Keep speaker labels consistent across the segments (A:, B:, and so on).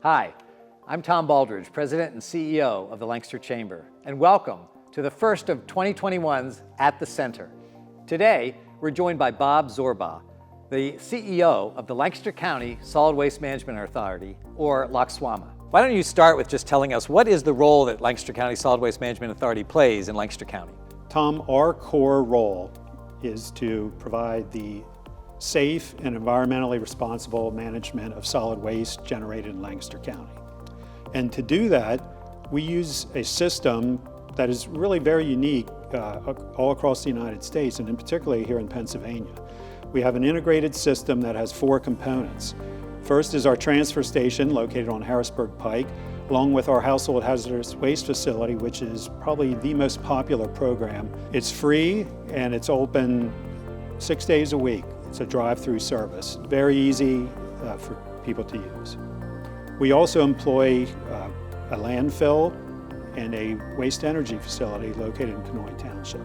A: Hi, I'm Tom Baldrige, President and CEO of the Lancaster Chamber, and welcome to the first of 2021's At the Center. Today, we're joined by Bob Zorbaugh, the CEO of the Lancaster County Solid Waste Management Authority, or LCSWMA. Why don't you start with just telling us what is the role that Lancaster County Solid Waste Management Authority plays in Lancaster County?
B: Tom, our core role is to provide the safe and environmentally responsible management of solid waste generated in Lancaster County. And to do that, we use a system that is really very unique all across the United States, and in particular here in Pennsylvania. We have an integrated system that has four components. First is our transfer station located on Harrisburg Pike, along with our household hazardous waste facility, which is probably the most popular program. It's free and it's open 6 days a week. It's a drive-through service, very easy for people to use. We also employ a landfill and a waste energy facility located in Kenoi Township.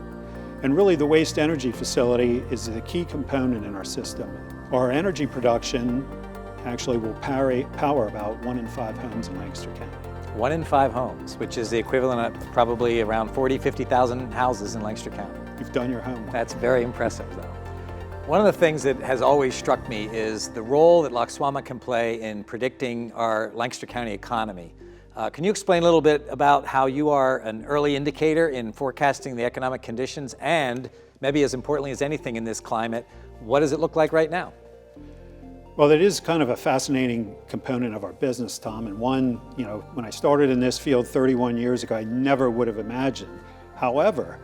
B: And really the waste energy facility is the key component in our system. Our energy production actually will power about 1 in 5 homes in Lancaster County.
A: 1 in 5 homes, which is the equivalent of probably around 50,000 houses in Lancaster County.
B: You've done your homework.
A: That's very impressive, though. One of the things that has always struck me is the role that LCSWMA can play in predicting our Lancaster County economy. Can you explain a little bit about how you are an early indicator in forecasting the economic conditions, and maybe as importantly as anything in this climate, what does it look like right now?
B: Well, it is kind of a fascinating component of our business, Tom, and one, when I started in this field 31 years ago, I never would have imagined. However,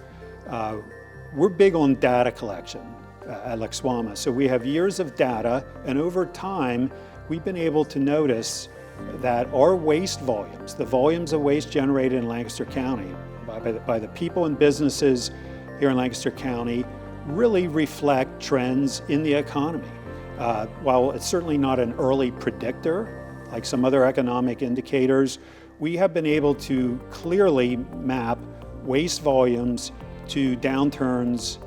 B: we're big on data collection at LCSWMA. So we have years of data, and over time, we've been able to notice that our waste volumes, the volumes of waste generated in Lancaster County by the people and businesses here in Lancaster County, really reflect trends in the economy. While it's certainly not an early predictor, like some other economic indicators, we have been able to clearly map waste volumes to downturns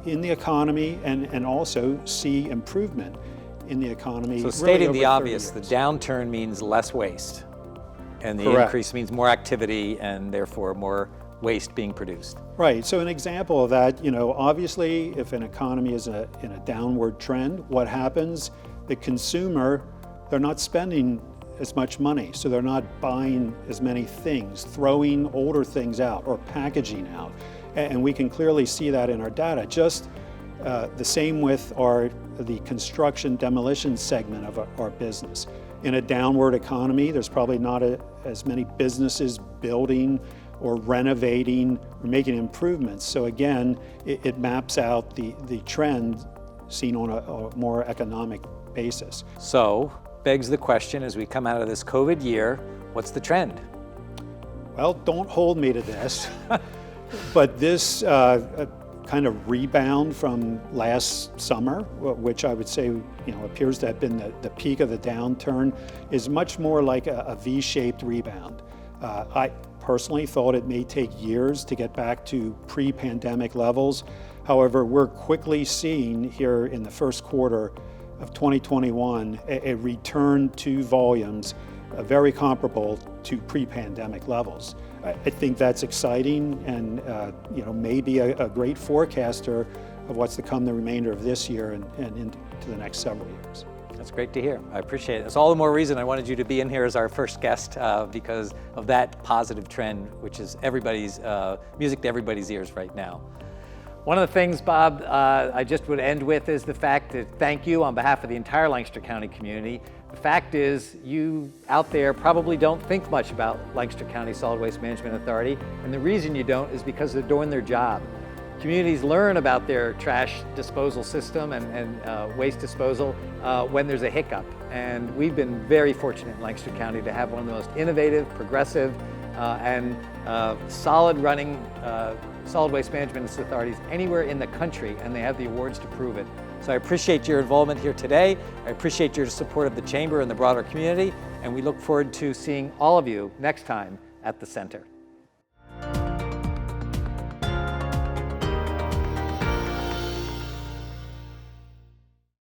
B: in the economy and also see improvement in the economy.
A: So stating the obvious, the downturn means less waste, and the
B: Correct.
A: Increase means more activity and therefore more waste being produced.
B: Right, so an example of that, obviously if an economy is in a downward trend, what happens? The consumer, they're not spending as much money, so they're not buying as many things, throwing older things out or packaging out. And we can clearly see that in our data. Just the same with the construction demolition segment of our business. In a downward economy, there's probably not as many businesses building or renovating or making improvements. So again, it maps out the trend seen on a more economic basis.
A: So, begs the question, as we come out of this COVID year, what's the trend?
B: Well, don't hold me to this, but this kind of rebound from last summer, which I would say appears to have been the peak of the downturn, is much more like a V-shaped rebound. I personally thought it may take years to get back to pre-pandemic levels. However, we're quickly seeing here in the first quarter of 2021 a return to volumes very comparable to pre-pandemic levels. I think that's exciting and maybe a great forecaster of what's to come the remainder of this year and into the next several years.
A: That's great to hear. I appreciate it. It's all the more reason I wanted you to be in here as our first guest because of that positive trend, which is music to everybody's ears right now. One of the things, Bob, I just would end with is the fact that thank you on behalf of the entire Lancaster County community. The fact is, you out there probably don't think much about Lancaster County Solid Waste Management Authority, and the reason you don't is because they're doing their job. Communities learn about their trash disposal system and waste disposal when there's a hiccup. And we've been very fortunate in Lancaster County to have one of the most innovative, progressive, and solid running solid waste management authorities anywhere in the country, and they have the awards to prove it. So I appreciate your involvement here today. I appreciate your support of the Chamber and the broader community, and we look forward to seeing all of you next time at the Center.